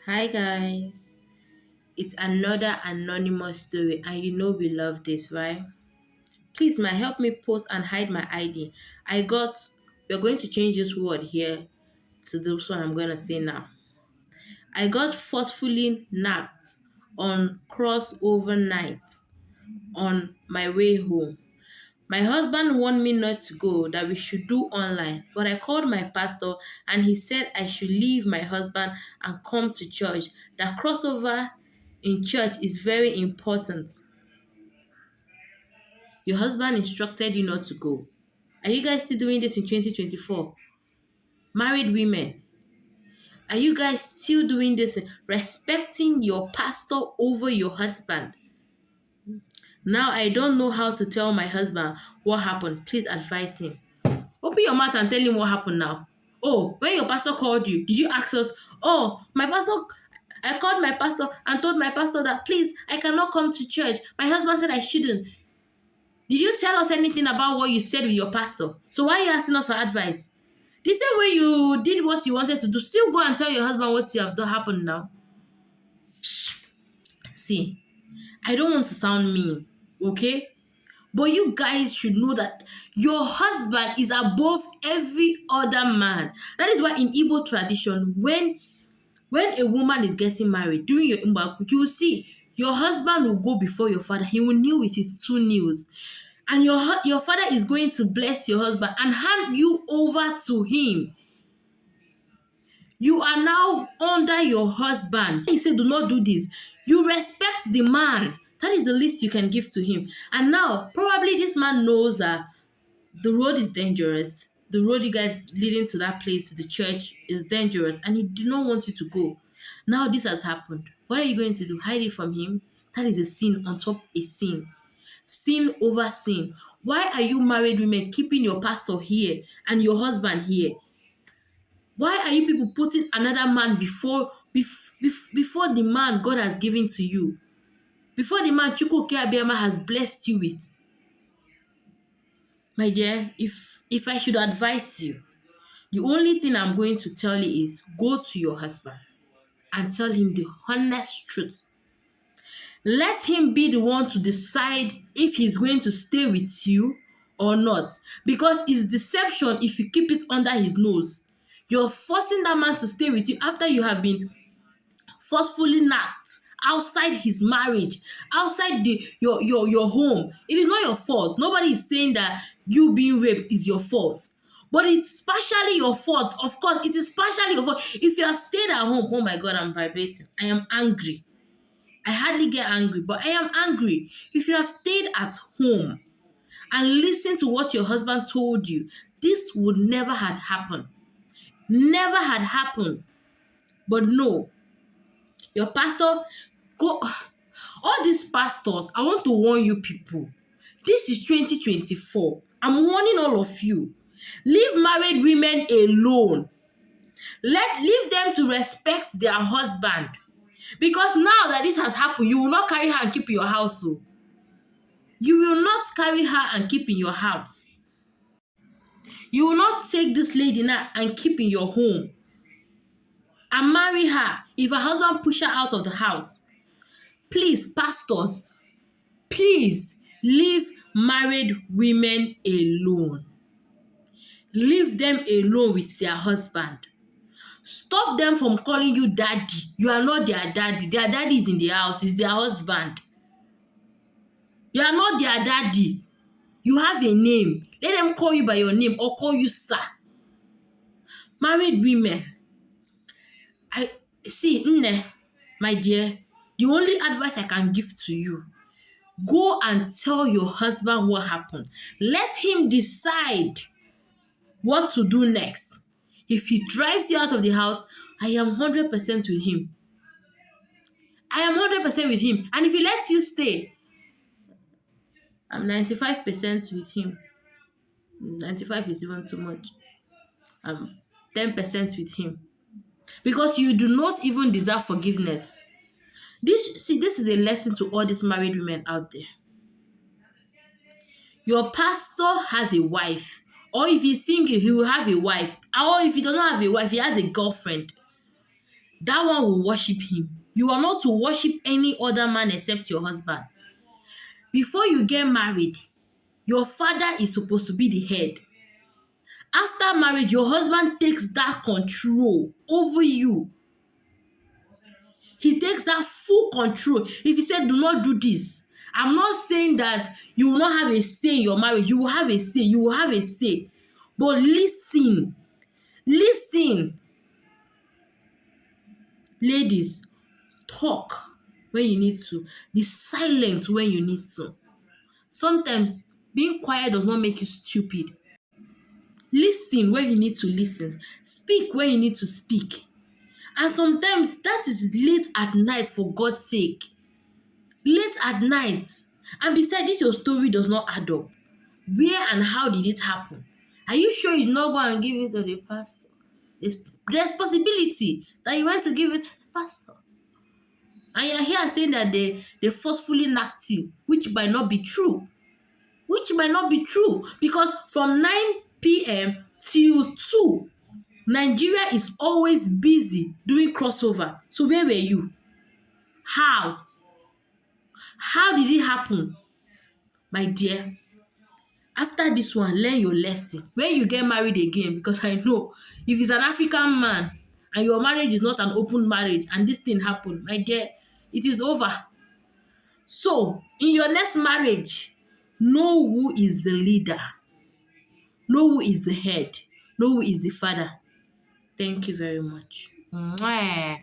Hi guys, it's another anonymous story, and you know we love this, right? Please, help me post and hide my ID. We're going to change this word here to this one I'm going to say now. I got forcefully napped on crossover night on my way home. My husband warned me not to go, that we should do online, but I called my pastor and he said I should leave my husband and come to church. That crossover in church is very important. Your husband instructed you not to go. Are you guys still doing this in 2024? Married women, are you guys still doing this, respecting your pastor over your husband? Now I don't know how to tell my husband what happened. Please advise him. Open your mouth and tell him what happened now. Oh, when your pastor called you, did you ask us? Oh, I called my pastor and told my pastor that please, I cannot come to church. My husband said I shouldn't. Did you tell us anything about what you said with your pastor? So why are you asking us for advice? The same way you did what you wanted to do, still go and tell your husband what you have done happened now. See, I don't want to sound mean, okay? But you guys should know that your husband is above every other man. That is why in Igbo tradition, when a woman is getting married, during your imbaku, you will see your husband will go before your father. He will kneel with his two knees. And your father is going to bless your husband and hand you over to him. You are now under your husband. He said, do not do this. You respect the man. That is the least you can give to him. And now, probably this man knows that the road is dangerous. The road you guys leading to that place, to the church, is dangerous. And he did not want you to go. Now this has happened. What are you going to do? Hide it from him? That is a sin on top a sin. Sin over sin. Why are you married women keeping your pastor here and your husband here? Why are you people putting another man before the man God has given to you? Before the man Chukwuke Abiyama has blessed you with? My dear, if I should advise you, the only thing I'm going to tell you is go to your husband and tell him the honest truth. Let him be the one to decide if he's going to stay with you or not. Because it's deception if you keep it under his nose. You're forcing that man to stay with you after you have been forcefully knocked outside his marriage, outside your home. It is not your fault. Nobody is saying that you being raped is your fault. But it's partially your fault. Of course, it is partially your fault. If you have stayed at home, oh my God, I'm vibrating. I am angry. I hardly get angry, but I am angry. If you have stayed at home and listened to what your husband told you, this would never have happened. Never had happened. But no, your pastor, go. All these pastors, I want to warn you people. This is 2024. I'm warning all of you. Leave married women alone. Leave them to respect their husband. Because now that this has happened, you will not carry her and keep in your house. So. You will not carry her and keep in your house. You will not take this lady now and keep in your home and marry her if her husband push her out of the house. Please, pastors, please leave married women alone. Leave them alone with their husband. Stop them from calling you daddy. You are not their daddy. Their daddy is in the house. It's their husband. You are not their daddy. You have a name. Let them call you by your name or call you sir. Married women. I see, my dear, the only advice I can give to you, go and tell your husband what happened. Let him decide what to do next. If he drives you out of the house, I am 100% with him. I am 100% with him. And if he lets you stay, I'm 95% with him. 95 is even too much. I'm 10% with him. Because you do not even deserve forgiveness. This is a lesson to all these married women out there. Your pastor has a wife. Or if he's single, he will have a wife. Or if he does not have a wife, he has a girlfriend. that one will worship him. You are not to worship any other man except your husband. Before you get married, your father is supposed to be the head. After marriage, your husband takes that control over you. He takes that full control. If he said, do not do this, I'm not saying that you will not have a say in your marriage. You will have a say. You will have a say. But listen. Listen. Ladies, talk when you need to. Be silent when you need to. Sometimes being quiet does not make you stupid. Listen when you need to listen. Speak when you need to speak. And sometimes that is late at night, for God's sake. Late at night. And besides, this your story does not add up. Where and how did it happen? Are you sure you did not go and give it to the pastor? There's possibility that you went to give it to the pastor. And you're here saying that they forcefully knocked you, which might not be true. Which might not be true. Because from 9 p.m. till 2, Nigeria is always busy doing crossover. So where were you? How? How did it happen? My dear, after this one, learn your lesson. When you get married again, because I know, if it's an African man and your marriage is not an open marriage and this thing happened, my dear, it is over. So, in your next marriage, know who is the leader. Know who is the head. Know who is the father. Thank you very much. Mwah.